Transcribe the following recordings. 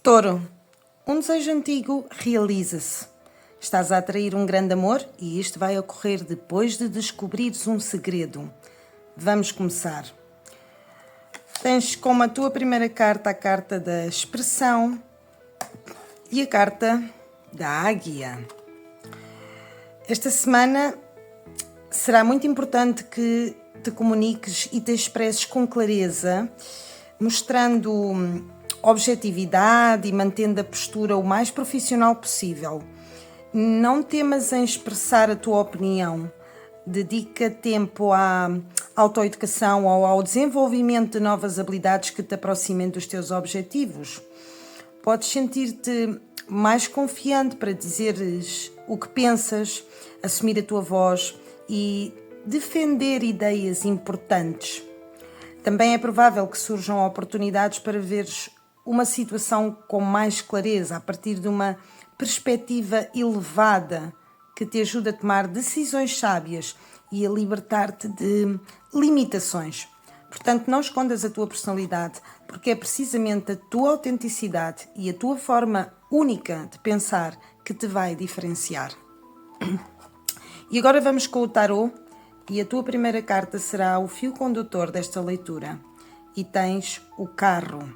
Touro, um desejo antigo realiza-se. Estás a atrair um grande amor e isto vai ocorrer depois de descobrires um segredo. Vamos começar. Tens como a tua primeira carta a carta da expressão e a carta da águia. Esta semana será muito importante que te comuniques e te expresses com clareza, mostrando objetividade e mantendo a postura o mais profissional possível. Não temas em expressar a tua opinião. Dedica tempo à autoeducação ou ao desenvolvimento de novas habilidades que te aproximem dos teus objetivos. Podes sentir-te mais confiante para dizeres o que pensas, assumir a tua voz e defender ideias importantes. Também é provável que surjam oportunidades para veres uma situação com mais clareza, a partir de uma perspectiva elevada que te ajuda a tomar decisões sábias e a libertar-te de limitações. Portanto, não escondas a tua personalidade, porque é precisamente a tua autenticidade e a tua forma única de pensar que te vai diferenciar. E agora vamos com o tarô, e a tua primeira carta será o fio condutor desta leitura. E tens o carro.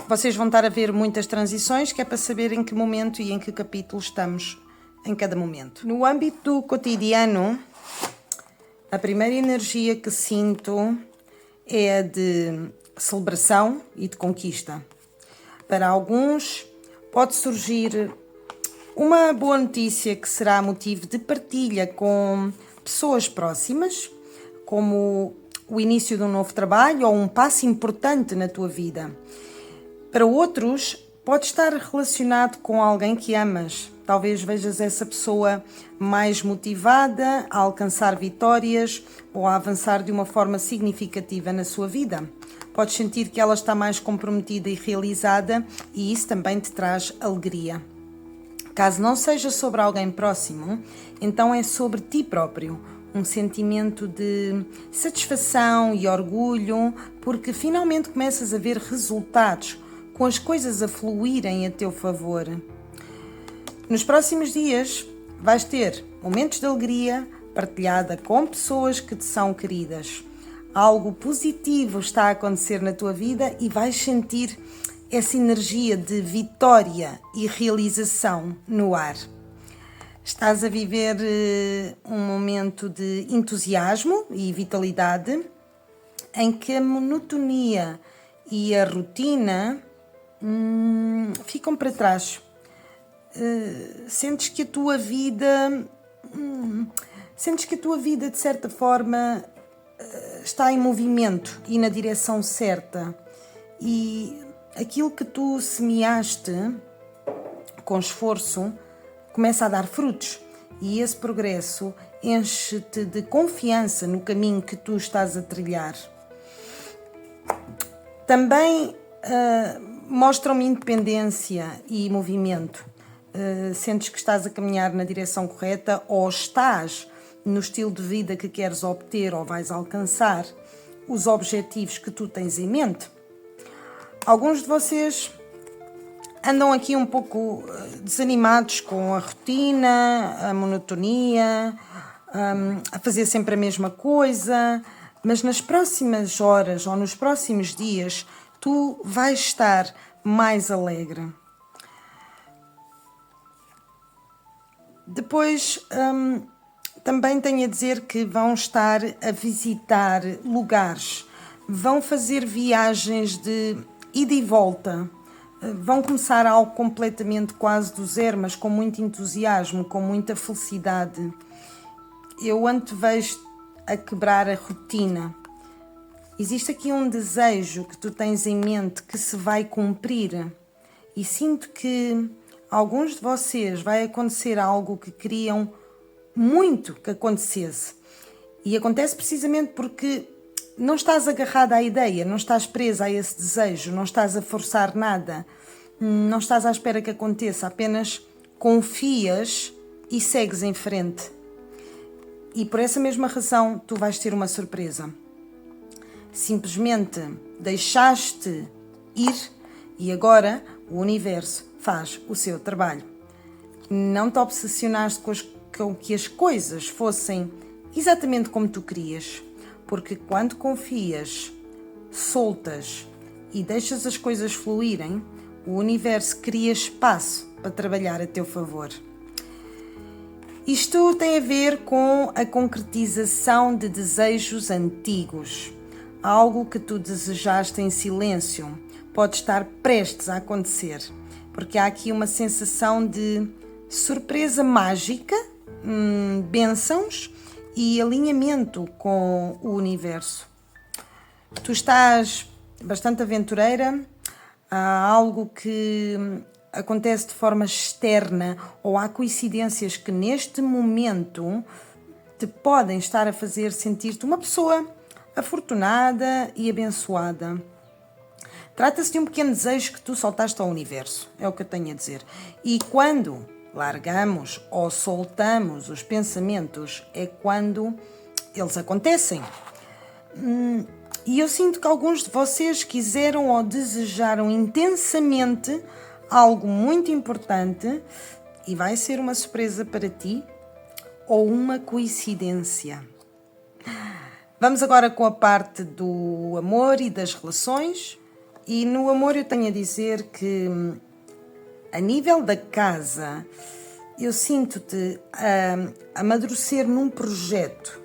Vocês vão estar a ver muitas transições, que é para saber em que momento e em que capítulo estamos em cada momento. No âmbito do cotidiano, a primeira energia que sinto é a de celebração e de conquista. Para alguns, pode surgir uma boa notícia que será motivo de partilha com pessoas próximas, como o início de um novo trabalho ou um passo importante na tua vida. Para outros, pode estar relacionado com alguém que amas. Talvez vejas essa pessoa mais motivada a alcançar vitórias ou a avançar de uma forma significativa na sua vida. Podes sentir que ela está mais comprometida e realizada e isso também te traz alegria. Caso não seja sobre alguém próximo, então é sobre ti próprio. Um sentimento de satisfação e orgulho porque finalmente começas a ver resultados, com as coisas a fluírem a teu favor. Nos próximos dias vais ter momentos de alegria partilhada com pessoas que te são queridas. Algo positivo está a acontecer na tua vida e vais sentir essa energia de vitória e realização no ar. Estás a viver um momento de entusiasmo e vitalidade em que a monotonia e a rotina ficam para trás. Sentes que a tua vida de certa forma está em movimento e na direção certa, e aquilo que tu semeaste com esforço começa a dar frutos, e esse progresso enche-te de confiança no caminho que tu estás a trilhar. Também mostram-me independência e movimento. Sentes que estás a caminhar na direção correta ou estás no estilo de vida que queres obter ou vais alcançar os objetivos que tu tens em mente. Alguns de vocês andam aqui um pouco desanimados com a rotina, a monotonia, a fazer sempre a mesma coisa, mas nas próximas horas ou nos próximos dias tu vais estar mais alegre. Depois, também tenho a dizer que vão estar a visitar lugares, vão fazer viagens de ida e volta, vão começar algo completamente quase do zero, mas com muito entusiasmo, com muita felicidade. Eu antevejo a quebrar a rotina. Existe aqui um desejo que tu tens em mente que se vai cumprir, e sinto que alguns de vocês vai acontecer algo que queriam muito que acontecesse, e acontece precisamente porque não estás agarrada à ideia, não estás presa a esse desejo, não estás a forçar nada, não estás à espera que aconteça, apenas confias e segues em frente. E por essa mesma razão tu vais ter uma surpresa. Simplesmente deixaste ir e agora o universo faz o seu trabalho. Não te obsessionaste com que as coisas fossem exatamente como tu querias, porque quando confias, soltas e deixas as coisas fluírem, o universo cria espaço para trabalhar a teu favor. Isto tem a ver com a concretização de desejos antigos. Algo que tu desejaste em silêncio pode estar prestes a acontecer, porque há aqui uma sensação de surpresa mágica, bênçãos e alinhamento com o universo. Tu estás bastante aventureira, há algo que acontece de forma externa ou há coincidências que neste momento te podem estar a fazer sentir-te uma pessoa afortunada e abençoada. Trata-se de um pequeno desejo que tu soltaste ao universo, é o que eu tenho a dizer. E quando largamos ou soltamos os pensamentos é quando eles acontecem. E eu sinto que alguns de vocês quiseram ou desejaram intensamente algo muito importante e vai ser uma surpresa para ti ou uma coincidência. Vamos agora com a parte do amor e das relações. E no amor eu tenho a dizer que a nível da casa eu sinto-te a amadurecer num projeto.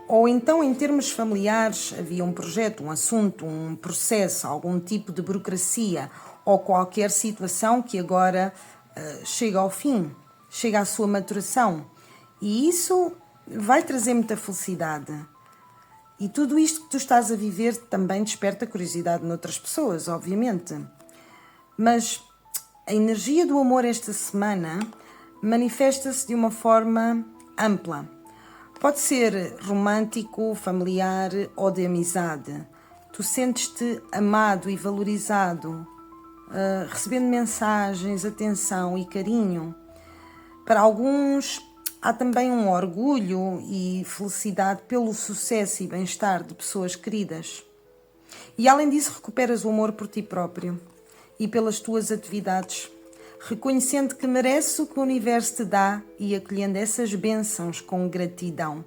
Ou então em termos familiares havia um projeto, um assunto, um processo, algum tipo de burocracia ou qualquer situação que agora chega ao fim, chega à sua maturação. E isso vai trazer muita felicidade. E tudo isto que tu estás a viver também desperta curiosidade noutras pessoas, obviamente. Mas a energia do amor esta semana manifesta-se de uma forma ampla. Pode ser romântico, familiar ou de amizade. Tu sentes-te amado e valorizado, recebendo mensagens, atenção e carinho. Para alguns há também um orgulho e felicidade pelo sucesso e bem-estar de pessoas queridas. E além disso recuperas o amor por ti próprio e pelas tuas atividades, reconhecendo que mereces o que o universo te dá e acolhendo essas bênçãos com gratidão.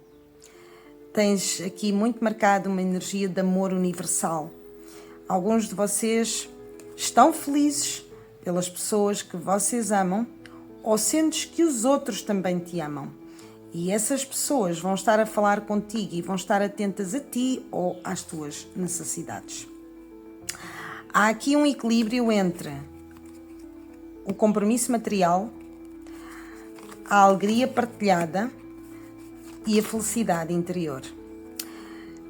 Tens aqui muito marcado uma energia de amor universal. Alguns de vocês estão felizes pelas pessoas que vocês amam ou sentes que os outros também te amam. E essas pessoas vão estar a falar contigo e vão estar atentas a ti ou às tuas necessidades. Há aqui um equilíbrio entre o compromisso material, a alegria partilhada e a felicidade interior.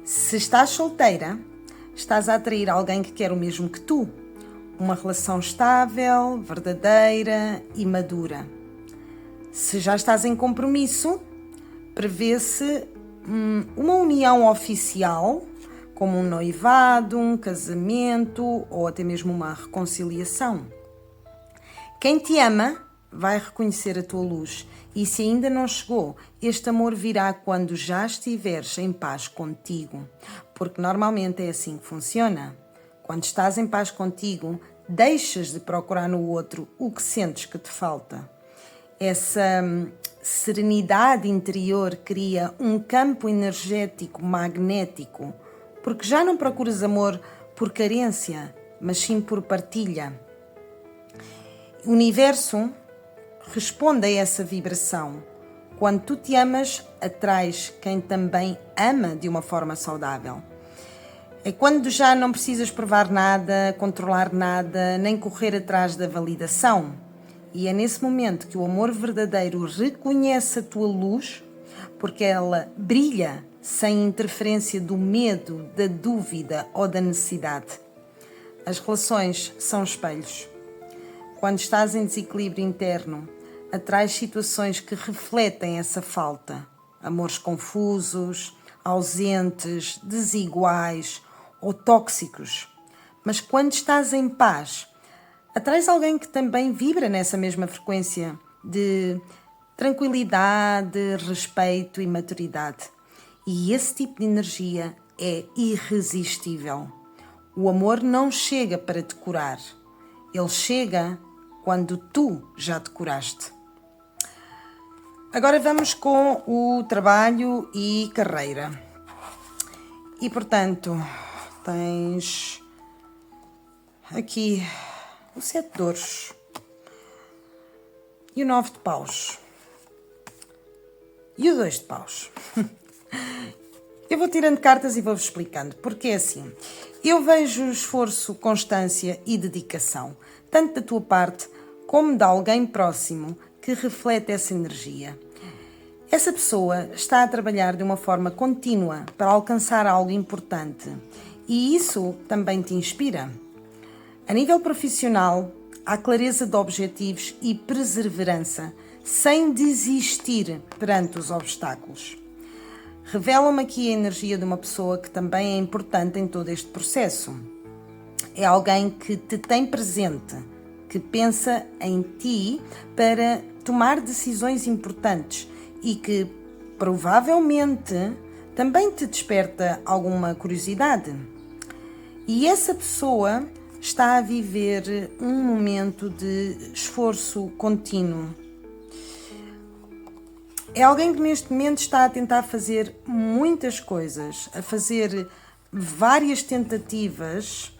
Se estás solteira, estás a atrair alguém que quer o mesmo que tu. Uma relação estável, verdadeira e madura. Se já estás em compromisso, prevê-se uma união oficial, como um noivado, um casamento ou até mesmo uma reconciliação. Quem te ama vai reconhecer a tua luz e se ainda não chegou, este amor virá quando já estiveres em paz contigo, porque normalmente é assim que funciona. Quando estás em paz contigo, deixas de procurar no outro o que sentes que te falta. Essa serenidade interior cria um campo energético magnético, porque já não procuras amor por carência, mas sim por partilha. O universo responde a essa vibração. Quando tu te amas, atrais quem também ama de uma forma saudável. É quando já não precisas provar nada, controlar nada, nem correr atrás da validação. E é nesse momento que o amor verdadeiro reconhece a tua luz, porque ela brilha sem interferência do medo, da dúvida ou da necessidade. As relações são espelhos. Quando estás em desequilíbrio interno, atrais situações que refletem essa falta. Amores confusos, ausentes, desiguais ou tóxicos. Mas quando estás em paz, atrais alguém que também vibra nessa mesma frequência de tranquilidade, respeito e maturidade. E esse tipo de energia é irresistível. O amor não chega para te curar. Ele chega quando tu já te curaste. Agora vamos com o trabalho e carreira. E, portanto, tens aqui o 7 de ouros e o 9 de paus e o 2 de paus. Eu vou tirando cartas e vou-vos explicando, porque é assim, eu vejo esforço, constância e dedicação, tanto da tua parte como de alguém próximo que reflete essa energia. Essa pessoa está a trabalhar de uma forma contínua para alcançar algo importante e isso também te inspira. A nível profissional, há clareza de objetivos e perseverança, sem desistir perante os obstáculos. Revela-me aqui a energia de uma pessoa que também é importante em todo este processo. É alguém que te tem presente, que pensa em ti para tomar decisões importantes e que provavelmente também te desperta alguma curiosidade. E essa pessoa está a viver um momento de esforço contínuo. É alguém que neste momento está a tentar fazer muitas coisas, a fazer várias tentativas,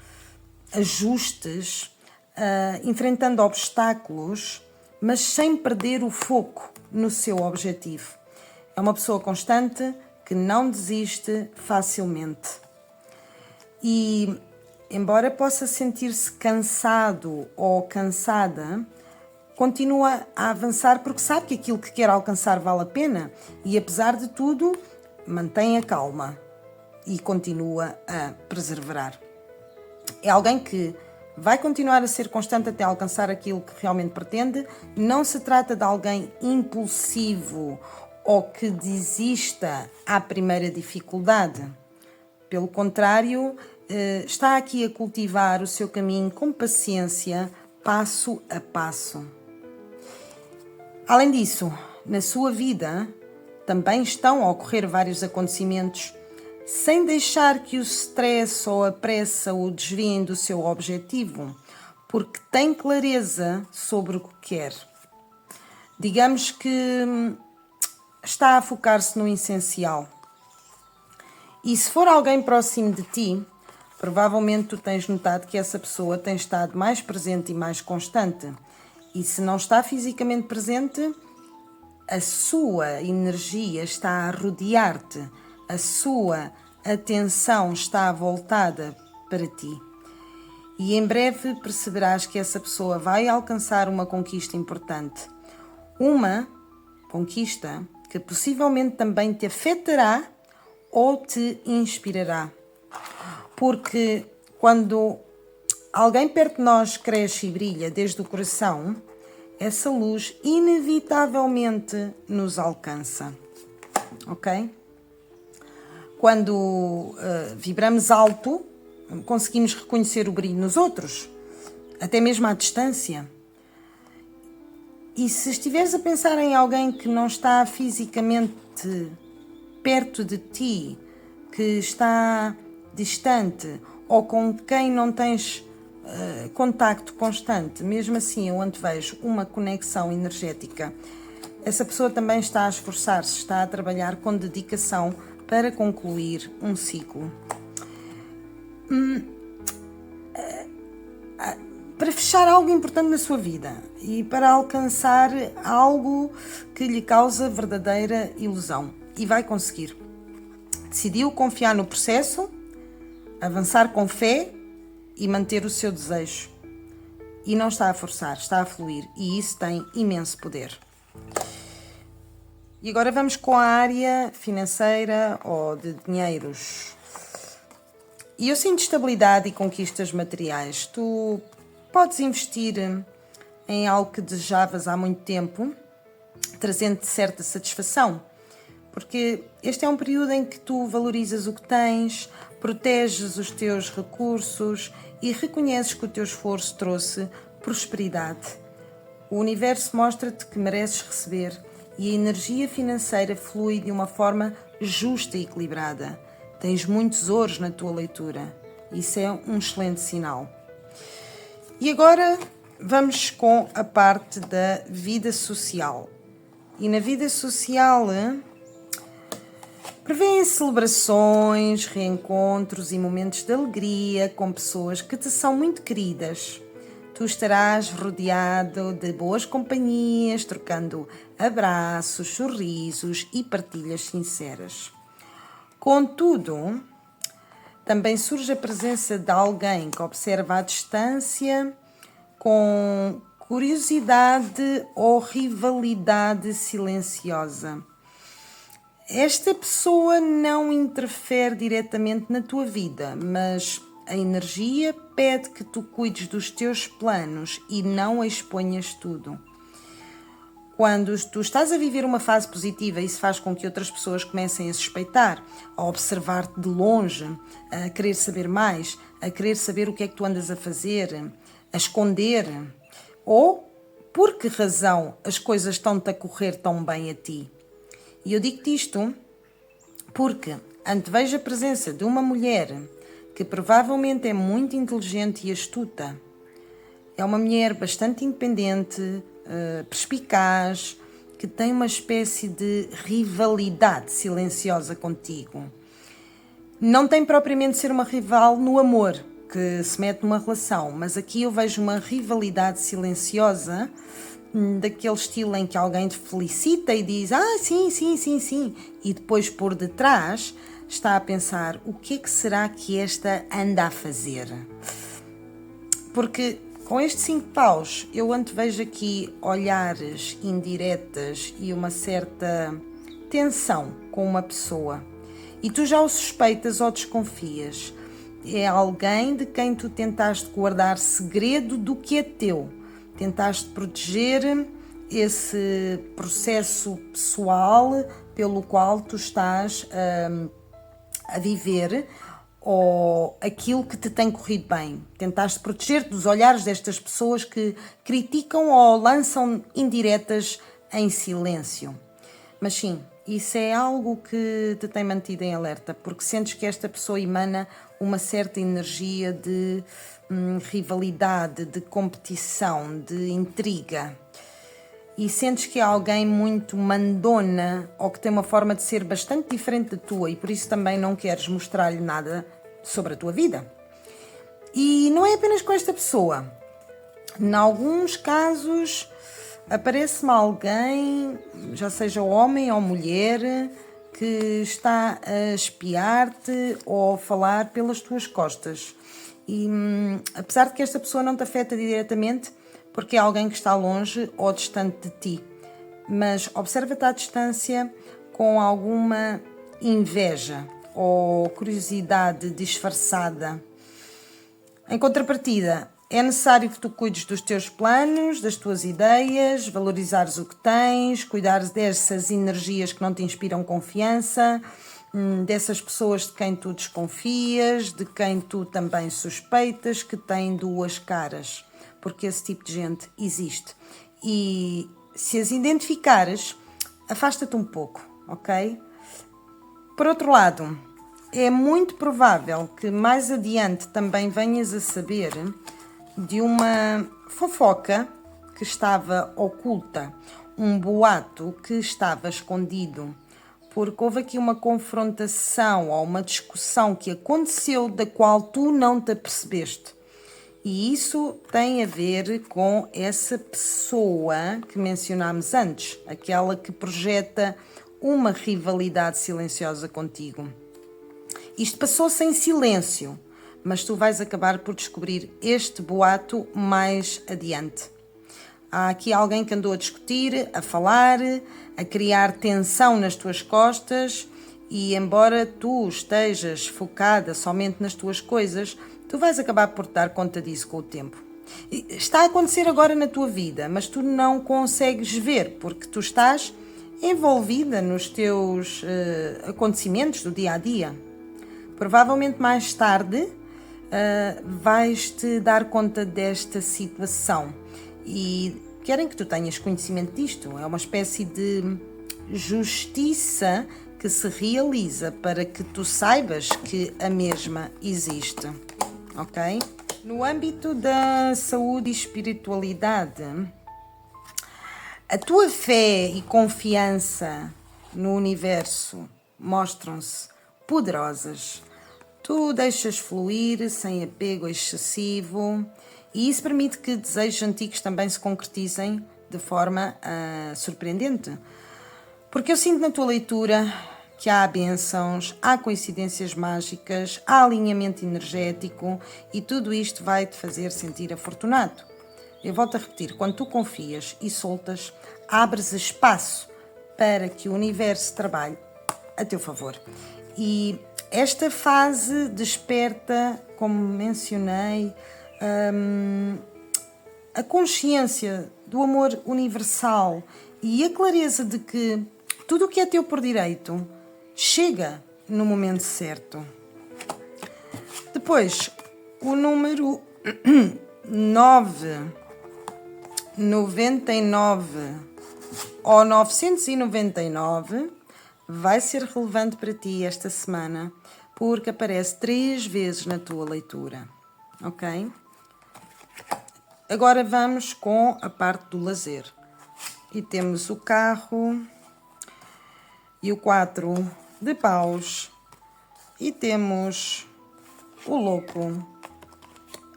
ajustes, enfrentando obstáculos, mas sem perder o foco no seu objetivo. É uma pessoa constante que não desiste facilmente. E, embora possa sentir-se cansado ou cansada, continua a avançar porque sabe que aquilo que quer alcançar vale a pena e, apesar de tudo, mantém a calma e continua a perseverar. É alguém que vai continuar a ser constante até alcançar aquilo que realmente pretende. Não se trata de alguém impulsivo ou que desista à primeira dificuldade. Pelo contrário, está aqui a cultivar o seu caminho com paciência, passo a passo. Além disso, na sua vida também estão a ocorrer vários acontecimentos, sem deixar que o stress ou a pressa o desviem do seu objetivo, porque tem clareza sobre o que quer. Digamos que está a focar-se no essencial. E se for alguém próximo de ti, provavelmente tu tens notado que essa pessoa tem estado mais presente e mais constante. E se não está fisicamente presente, a sua energia está a rodear-te, a sua atenção está voltada para ti. E em breve perceberás que essa pessoa vai alcançar uma conquista importante. Uma conquista que possivelmente também te afetará ou te inspirará. Porque quando alguém perto de nós cresce e brilha desde o coração, essa luz inevitavelmente nos alcança. Ok? Quando vibramos alto, conseguimos reconhecer o brilho nos outros, até mesmo à distância. E se estiveres a pensar em alguém que não está fisicamente perto de ti, que está distante ou com quem não tens contacto constante, mesmo assim eu antevejo uma conexão energética. Essa pessoa também está a esforçar-se, está a trabalhar com dedicação para concluir um ciclo. Para fechar algo importante na sua vida e para alcançar algo que lhe causa verdadeira ilusão. E vai conseguir. Decidiu confiar no processo, avançar com fé e manter o seu desejo. E não está a forçar, está a fluir. E isso tem imenso poder. E agora vamos com a área financeira ou de dinheiros. E eu sinto estabilidade e conquistas materiais. Tu podes investir em algo que desejavas há muito tempo, trazendo-te certa satisfação. Porque este é um período em que tu valorizas o que tens, proteges os teus recursos e reconheces que o teu esforço trouxe prosperidade. O universo mostra-te que mereces receber e a energia financeira flui de uma forma justa e equilibrada. tens muitos ouros na tua leitura. Isso é um excelente sinal. E agora vamos com a parte da vida social. E na vida social prevêem celebrações, reencontros e momentos de alegria com pessoas que te são muito queridas. Tu estarás rodeado de boas companhias, trocando abraços, sorrisos e partilhas sinceras. Contudo, também surge a presença de alguém que observa à distância com curiosidade ou rivalidade silenciosa. Esta pessoa não interfere diretamente na tua vida, mas a energia pede que tu cuides dos teus planos e não exponhas tudo. Quando tu estás a viver uma fase positiva, isso faz com que outras pessoas comecem a suspeitar, a observar-te de longe, a querer saber mais, a querer saber o que é que tu andas a fazer, a esconder. Ou, por que razão as coisas estão-te a correr tão bem a ti? E eu digo-te isto porque antevejo a presença de uma mulher que provavelmente é muito inteligente e astuta. É uma mulher bastante independente, perspicaz, que tem uma espécie de rivalidade silenciosa contigo. Não tem propriamente de ser uma rival no amor, que se mete numa relação, mas aqui eu vejo uma rivalidade silenciosa, daquele estilo em que alguém te felicita e diz sim, e depois por detrás está a pensar o que é que será que esta anda a fazer. Porque com estes 5 paus eu antevejo aqui olhares indiretas e uma certa tensão com uma pessoa. E tu já o suspeitas ou desconfias. É alguém de quem tu tentaste guardar segredo do que é teu. Tentaste proteger esse processo pessoal pelo qual tu estás a viver ou aquilo que te tem corrido bem. Tentaste proteger-te dos olhares destas pessoas que criticam ou lançam indiretas em silêncio. Mas sim, isso é algo que te tem mantido em alerta, porque sentes que esta pessoa emana uma certa energia de rivalidade, de competição, de intriga. E sentes que é alguém muito mandona ou que tem uma forma de ser bastante diferente da tua e por isso também não queres mostrar-lhe nada sobre a tua vida. E não é apenas com esta pessoa. Em alguns casos aparece-me alguém, já seja homem ou mulher, que está a espiar-te ou a falar pelas tuas costas. E apesar de que esta pessoa não te afeta diretamente, porque é alguém que está longe ou distante de ti, mas observa-te à distância com alguma inveja ou curiosidade disfarçada. Em contrapartida, é necessário que tu cuides dos teus planos, das tuas ideias, valorizares o que tens, cuidares dessas energias que não te inspiram confiança, dessas pessoas de quem tu desconfias, de quem tu também suspeitas que têm 2 caras. Porque esse tipo de gente existe. E se as identificares, afasta-te um pouco, ok? Por outro lado, é muito provável que mais adiante também venhas a saber de uma fofoca que estava oculta, um boato que estava escondido, porque houve aqui uma confrontação ou uma discussão que aconteceu da qual tu não te apercebeste. E isso tem a ver com essa pessoa que mencionámos antes, aquela que projeta uma rivalidade silenciosa contigo. Isto passou-se em silêncio, mas tu vais acabar por descobrir este boato mais adiante. Há aqui alguém que andou a discutir, a falar, a criar tensão nas tuas costas e embora tu estejas focada somente nas tuas coisas, tu vais acabar por te dar conta disso com o tempo. Está a acontecer agora na tua vida, mas tu não consegues ver porque tu estás envolvida nos teus acontecimentos do dia a dia. Provavelmente mais tarde vais-te dar conta desta situação e querem que tu tenhas conhecimento disto. É uma espécie de justiça que se realiza para que tu saibas que a mesma existe, ok? No âmbito da saúde e espiritualidade, a tua fé e confiança no universo mostram-se poderosas. Tu deixas fluir sem apego excessivo e isso permite que desejos antigos também se concretizem de forma surpreendente. Porque eu sinto na tua leitura que há bênçãos, há coincidências mágicas, há alinhamento energético e tudo isto vai te fazer sentir afortunado. Eu volto a repetir, quando tu confias e soltas, abres espaço para que o universo trabalhe a teu favor. E esta fase desperta, como mencionei, a consciência do amor universal e a clareza de que tudo o que é teu por direito chega no momento certo. Depois, o número 999 ou 999 vai ser relevante para ti esta semana porque aparece 3 vezes na tua leitura, ok? Agora vamos com a parte do lazer. E temos o carro e o 4 de paus e temos o louco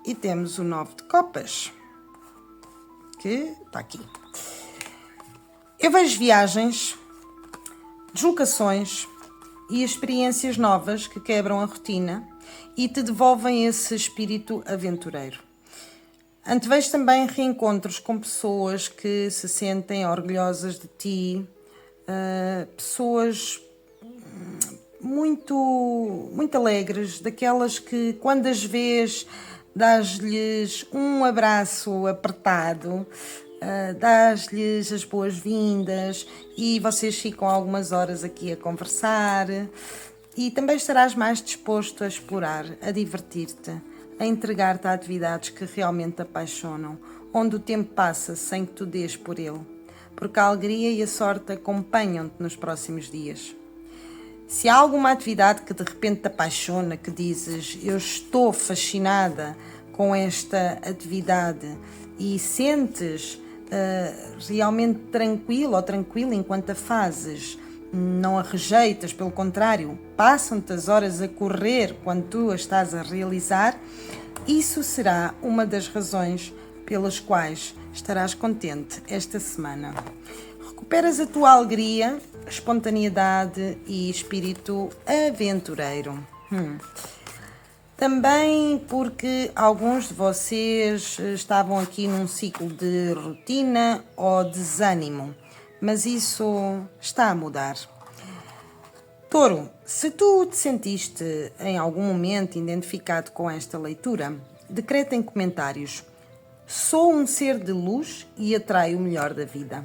e temos o 9 de copas, que está aqui. Eu vejo viagens, deslocações e experiências novas que quebram a rotina e te devolvem esse espírito aventureiro. Antevejo também reencontros com pessoas que se sentem orgulhosas de ti, pessoas muito alegres, daquelas que quando as vês dás-lhes um abraço apertado, dás-lhes as boas-vindas e vocês ficam algumas horas aqui a conversar e também estarás mais disposto a explorar, a divertir-te, a entregar-te a atividades que realmente te apaixonam, onde o tempo passa sem que tu dês por ele, porque a alegria e a sorte acompanham-te nos próximos dias. Se há alguma atividade que de repente te apaixona, que dizes, eu estou fascinada com esta atividade e sentes realmente tranquilo ou tranquila enquanto a fazes, não a rejeitas, pelo contrário, passam-te as horas a correr quando tu a estás a realizar, isso será uma das razões pelas quais estarás contente esta semana. Recuperas a tua alegria, espontaneidade e espírito aventureiro. Também porque alguns de vocês estavam aqui num ciclo de rotina ou desânimo, mas isso está a mudar. Touro, se tu te sentiste em algum momento identificado com esta leitura, decreta em comentários: sou um ser de luz e atraio o melhor da vida.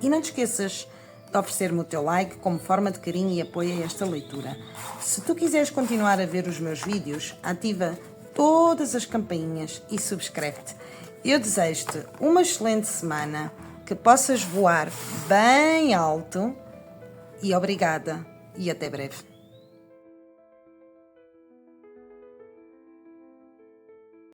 E não te esqueças de oferecer-me o teu like como forma de carinho e apoio a esta leitura. Se tu quiseres continuar a ver os meus vídeos, ativa todas as campainhas e subscreve-te. Eu desejo-te uma excelente semana, que possas voar bem alto e obrigada e até breve.